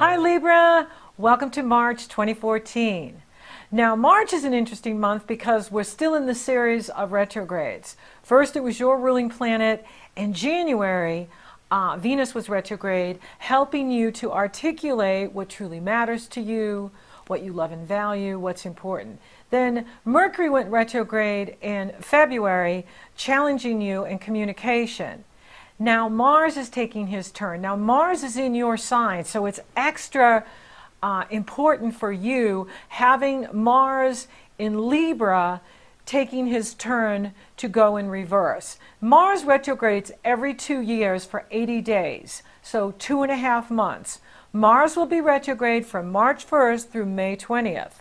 Hi Libra, welcome to March 2014. Now March is an interesting month because we're still in the series of retrogrades. First it was your ruling planet. In January, Venus was retrograde, helping you to articulate what truly matters to you, what you love and value, what's important. Then Mercury went retrograde in February, challenging you in communication. Now Mars is taking his turn. Now Mars is in your sign, so it's extra important for you having Mars in Libra taking his turn to go in reverse. Mars retrogrades every 2 years for 80 days, so 2.5 months. Mars will be retrograde from March 1st through May 20th.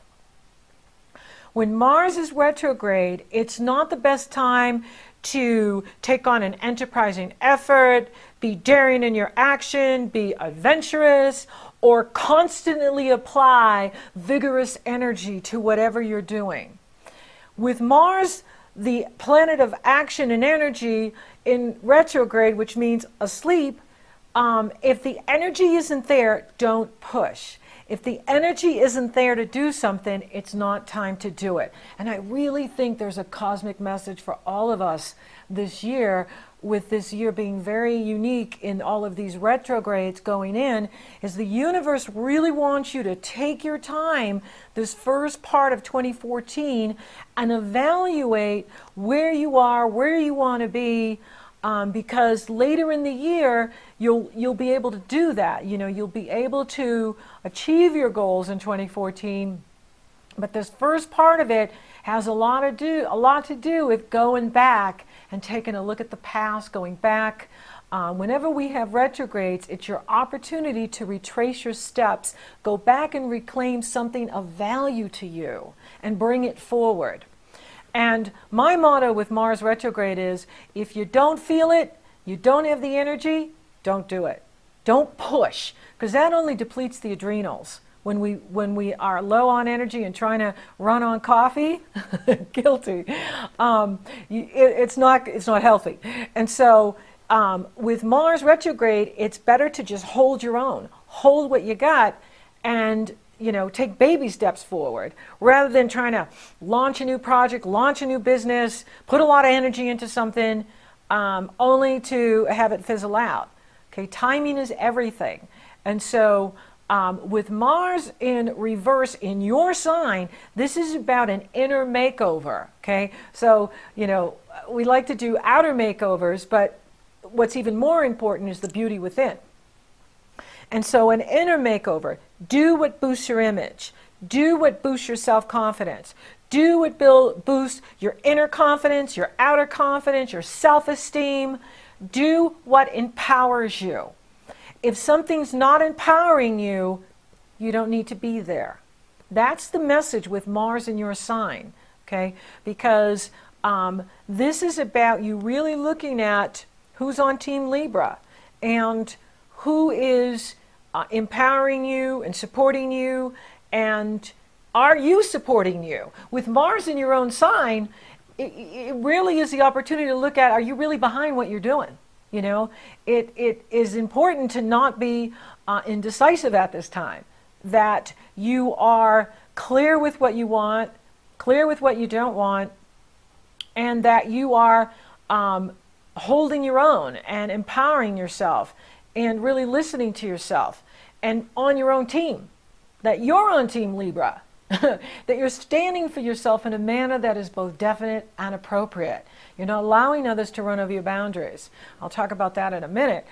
When Mars is retrograde, it's not the best time to take on an enterprising effort, be daring in your action, be adventurous, or constantly apply vigorous energy to whatever you're doing. With Mars, the planet of action and energy, in retrograde, which means asleep, if the energy isn't there, don't push. If the energy isn't there to do something, it's not time to do it. And I really think there's a cosmic message for all of us this year, with this year being very unique in all of these retrogrades going in, is the universe really wants you to take your time this first part of 2014 and evaluate where you are, where you want to be, because later in the year you'll be able to do that. You know, you'll be able to achieve your goals in 2014. But this first part of it has a lot to do with going back and taking a look at the past, going back. Whenever we have retrogrades, it's your opportunity to retrace your steps, go back and reclaim something of value to you and bring it forward. And my motto with Mars retrograde is, if you don't feel it, you don't have the energy, don't do it. Don't push, because that only depletes the adrenals. When we are low on energy and trying to run on coffee, guilty. It's not healthy. And so with Mars retrograde, it's better to just hold your own, hold what you got, and take baby steps forward rather than trying to launch a new project, launch a new business, put a lot of energy into something only to have it fizzle out. Okay, timing is everything. And so with Mars in reverse in your sign, this is about an inner makeover. Okay, so we like to do outer makeovers, but what's even more important is the beauty within. And so an inner makeover, do what boosts your image, do what boosts your self-confidence, do what boosts your inner confidence, your outer confidence, your self-esteem, do what empowers you. If something's not empowering you, you don't need to be there. That's the message with Mars in your sign, okay? Because this is about you really looking at who's on Team Libra and who is empowering you and supporting you, and are you supporting you? With Mars in your own sign, it really is the opportunity to look at, are you really behind what you're doing? It is important to not be indecisive at this time, that you are clear with what you want, clear with what you don't want, and that you are holding your own and empowering yourself and really listening to yourself and on your own team, that you're on Team Libra, that you're standing for yourself in a manner that is both definite and appropriate. You're not allowing others to run over your boundaries. I'll talk about that in a minute.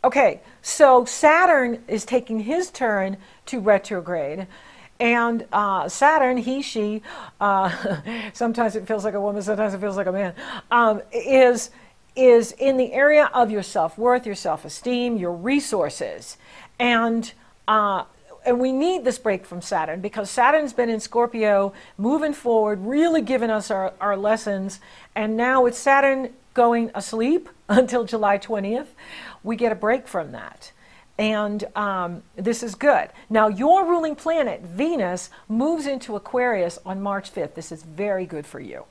Okay, so Saturn is taking his turn to retrograde. And Saturn, he, she, sometimes it feels like a woman, sometimes it feels like a man, is in the area of your self-worth, your self-esteem, your resources. And we need this break from Saturn, because Saturn's been in Scorpio, moving forward, really giving us our lessons. And now with Saturn going asleep until July 20th, we get a break from that. And this is good. Now your ruling planet, Venus, moves into Aquarius on March 5th. This is very good for you,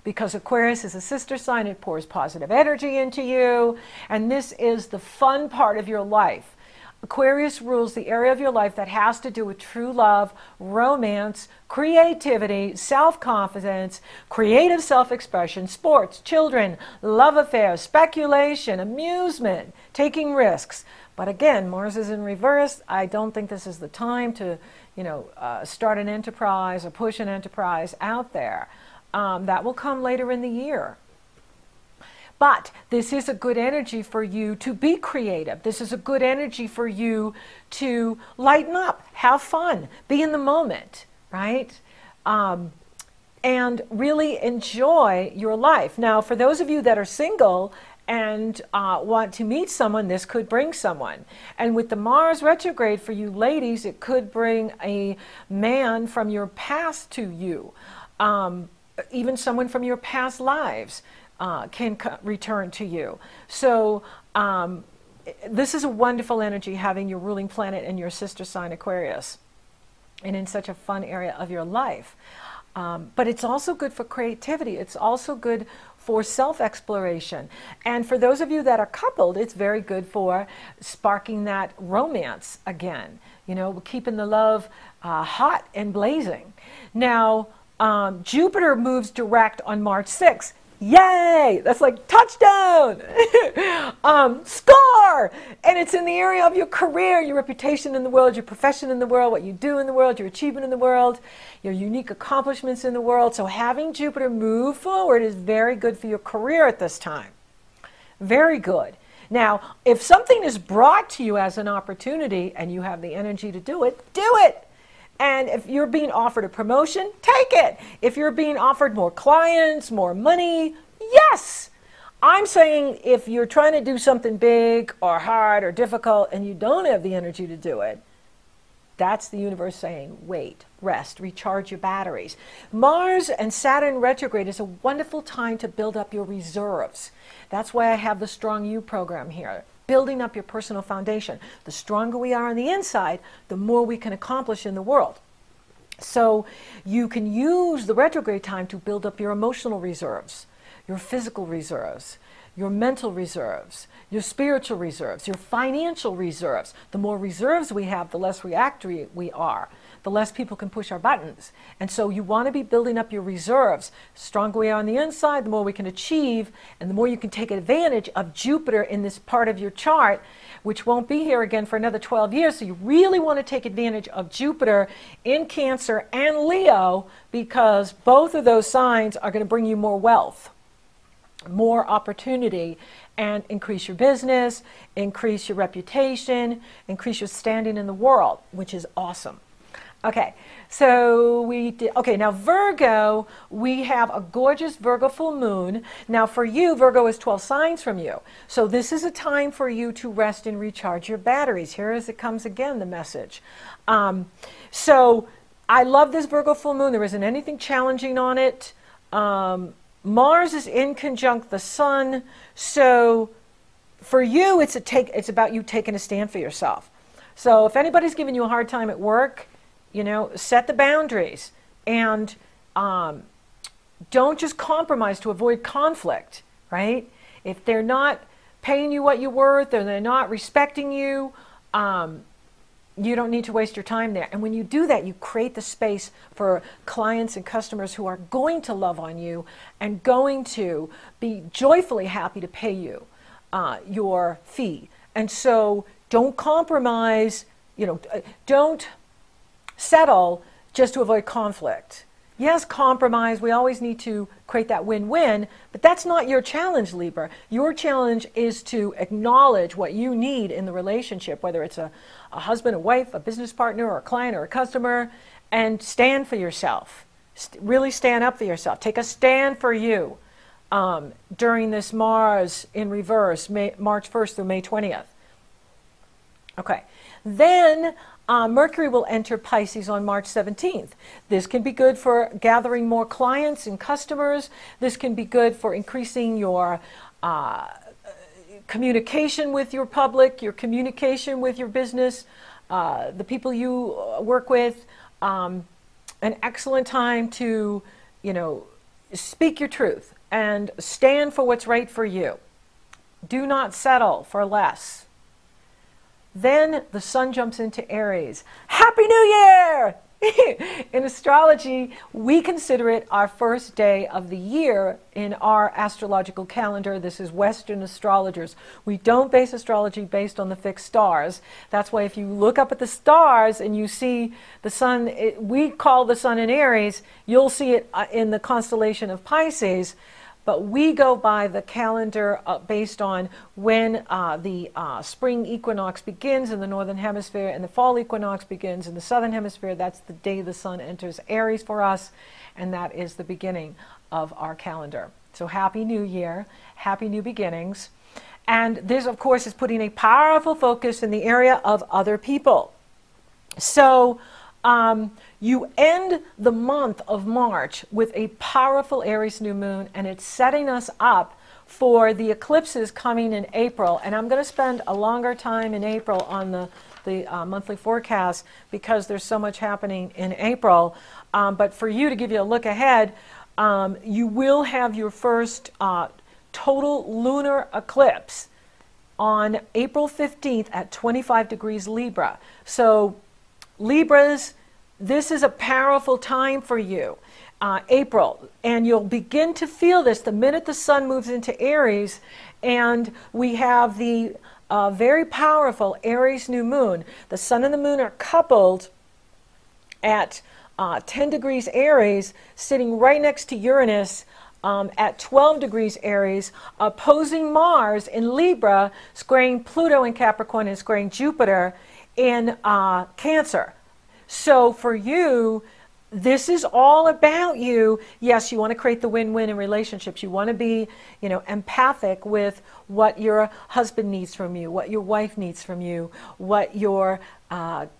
because Aquarius is a sister sign. It pours positive energy into you, and this is the fun part of your life. Aquarius rules the area of your life that has to do with true love, romance, creativity, self-confidence, creative self-expression, sports, children, love affairs, speculation, amusement, taking risks. But again, Mars is in reverse. I don't think this is the time to, start an enterprise or push an enterprise out there. That will come later in the year. But this is a good energy for you to be creative. This is a good energy for you to lighten up, have fun, be in the moment, right? And really enjoy your life. Now, for those of you that are single and want to meet someone, this could bring someone. And with the Mars retrograde for you ladies, it could bring a man from your past to you, even someone from your past lives. Can return to you. So this is a wonderful energy, having your ruling planet in your sister sign Aquarius and in such a fun area of your life. But it's also good for creativity. It's also good for self-exploration. And for those of you that are coupled, it's very good for sparking that romance again, keeping the love hot and blazing. Now, Jupiter moves direct on March 6th. Yay! That's like touchdown! Score! And it's in the area of your career, your reputation in the world, your profession in the world, what you do in the world, your achievement in the world, your unique accomplishments in the world. So having Jupiter move forward is very good for your career at this time. Very good. Now, if something is brought to you as an opportunity and you have the energy to do it, do it! And if you're being offered a promotion, take it. If you're being offered more clients, more money, yes. I'm saying if you're trying to do something big or hard or difficult and you don't have the energy to do it, that's the universe saying, wait, rest, recharge your batteries. Mars and Saturn retrograde is a wonderful time to build up your reserves. That's why I have the Strong You program here. Building up your personal foundation. The stronger we are on the inside, the more we can accomplish in the world. So you can use the retrograde time to build up your emotional reserves, your physical reserves, your mental reserves, your spiritual reserves, your financial reserves. The more reserves we have, the less reactory we are, the less people can push our buttons. And so you want to be building up your reserves. The stronger we are on the inside, the more we can achieve, and the more you can take advantage of Jupiter in this part of your chart, which won't be here again for another 12 years. So you really want to take advantage of Jupiter in Cancer and Leo, because both of those signs are going to bring you more wealth, more opportunity, and increase your business, increase your reputation, increase your standing in the world, which is awesome. Okay, so now Virgo, we have a gorgeous Virgo full moon. Now for you, Virgo is 12 signs from you. So this is a time for you to rest and recharge your batteries. Here as it comes again, the message. So I love this Virgo full moon. There isn't anything challenging on it. Mars is in conjunct the sun. So for you, it's about you taking a stand for yourself. So if anybody's giving you a hard time at work, set the boundaries and don't just compromise to avoid conflict, right? If they're not paying you what you're worth or they're not respecting you, you don't need to waste your time there. And when you do that, you create the space for clients and customers who are going to love on you and going to be joyfully happy to pay you your fee. And so don't compromise, don't settle just to avoid conflict. Yes, compromise. We always need to create that win-win, but that's not your challenge, Libra. Your challenge is to acknowledge what you need in the relationship, whether it's a husband, a wife, a business partner, or a client, or a customer, and stand for yourself. Really stand up for yourself. Take a stand for you during this Mars in reverse, March 1st through May 20th. Okay. Then Mercury will enter Pisces on March 17th. This can be good for gathering more clients and customers. This can be good for increasing your communication with your public, your communication with your business, the people you work with. An excellent time to, speak your truth and stand for what's right for you. Do not settle for less. Then the sun jumps into Aries. Happy New Year! In astrology, we consider it our first day of the year in our astrological calendar. This is Western astrologers. We don't base astrology based on the fixed stars. That's why if you look up at the stars and you see the sun, we call the sun in Aries, you'll see it in the constellation of Pisces. But we go by the calendar based on when the spring equinox begins in the northern hemisphere and the fall equinox begins in the southern hemisphere. That's the day the sun enters Aries for us, and that is the beginning of our calendar. So Happy New Year, happy new beginnings. And this, of course, is putting a powerful focus in the area of other people. So you end the month of March with a powerful Aries new moon, and it's setting us up for the eclipses coming in April. And I'm going to spend a longer time in April on the monthly forecast because there's so much happening in April. But for you, to give you a look ahead, you will have your first total lunar eclipse on April 15th at 25 degrees Libra. So Libras, this is a powerful time for you, April, and you'll begin to feel this the minute the sun moves into Aries, and we have the very powerful Aries new moon. The sun and the moon are coupled at 10 degrees Aries, sitting right next to Uranus at 12 degrees Aries, opposing Mars in Libra, squaring Pluto in Capricorn, and squaring Jupiter in Cancer. So for you, this is all about you. Yes, you want to create the win-win in relationships. You want to be, empathic with what your husband needs from you, what your wife needs from you, what your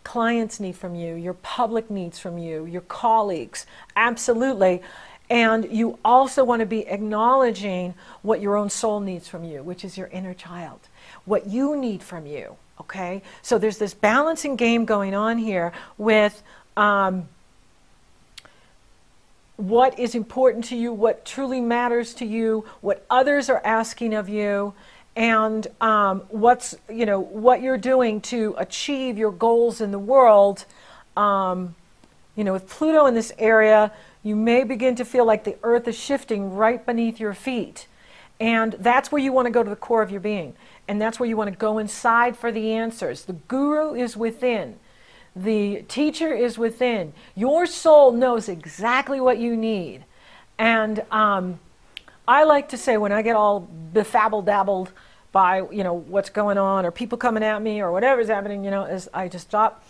clients need from you, your public needs from you, your colleagues. Absolutely. And you also want to be acknowledging what your own soul needs from you, which is your inner child, what you need from you. Okay, so there's this balancing game going on here with what is important to you, what truly matters to you, what others are asking of you, and what you're doing to achieve your goals in the world. With Pluto in this area, you may begin to feel like the earth is shifting right beneath your feet. And that's where you want to go to the core of your being. And that's where you want to go inside for the answers. The guru is within. The teacher is within. Your soul knows exactly what you need. And I like to say, when I get all befuddled-dabbled by, what's going on, or people coming at me, or whatever's happening, is I just stop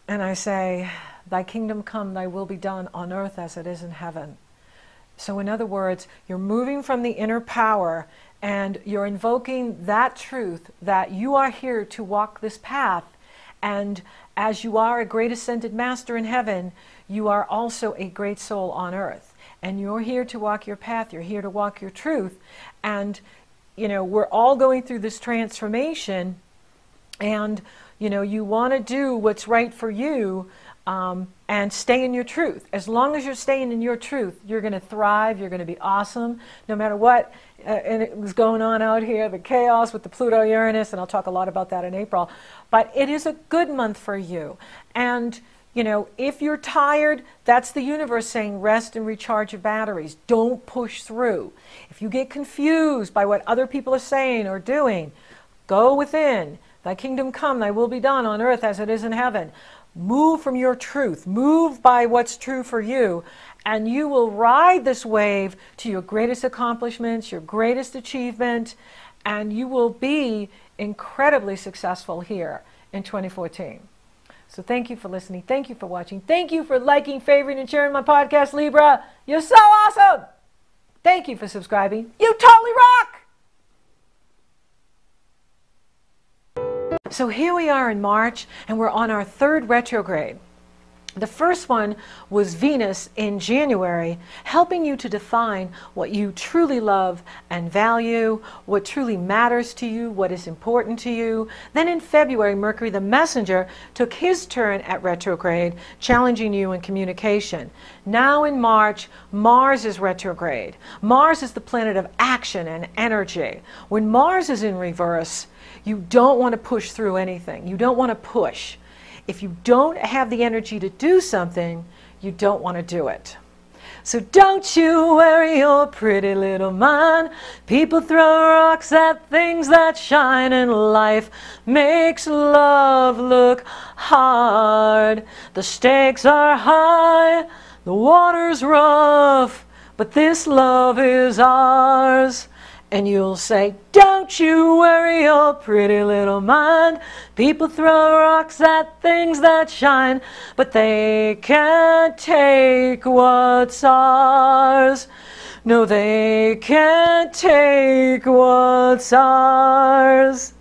and I say, thy kingdom come, thy will be done on earth as it is in heaven. So in other words, you're moving from the inner power and you're invoking that truth that you are here to walk this path. And as you are a great ascended master in heaven, you are also a great soul on earth. And you're here to walk your path. You're here to walk your truth. And, we're all going through this transformation. And, you want to do what's right for you. And stay in your truth. As long as you're staying in your truth, you're going to thrive, you're going to be awesome, no matter what and it was going on out here, the chaos with the Pluto-Uranus, and I'll talk a lot about that in April. But it is a good month for you. And, if you're tired, that's the universe saying rest and recharge your batteries. Don't push through. If you get confused by what other people are saying or doing, go within. Thy kingdom come, thy will be done on earth as it is in heaven. Move from your truth. Move by what's true for you. And you will ride this wave to your greatest accomplishments, your greatest achievement, and you will be incredibly successful here in 2014. So thank you for listening. Thank you for watching. Thank you for liking, favoring, and sharing my podcast, Libra. You're so awesome. Thank you for subscribing. You totally rock. So here we are in March, and we're on our third retrograde. The first one was Venus in January, helping you to define what you truly love and value, what truly matters to you, what is important to you. Then in February, Mercury the messenger took his turn at retrograde, challenging you in communication. Now in March, Mars is retrograde. Mars is the planet of action and energy. When Mars is in reverse, you don't want to push through anything. You don't want to push. If you don't have the energy to do something, you don't want to do it. So don't you worry your pretty little mind. People throw rocks at things that shine, and life makes love look hard. The stakes are high, the water's rough, but this love is ours. And you'll say, don't you worry your pretty little mind. People throw rocks at things that shine, but they can't take what's ours. No, they can't take what's ours.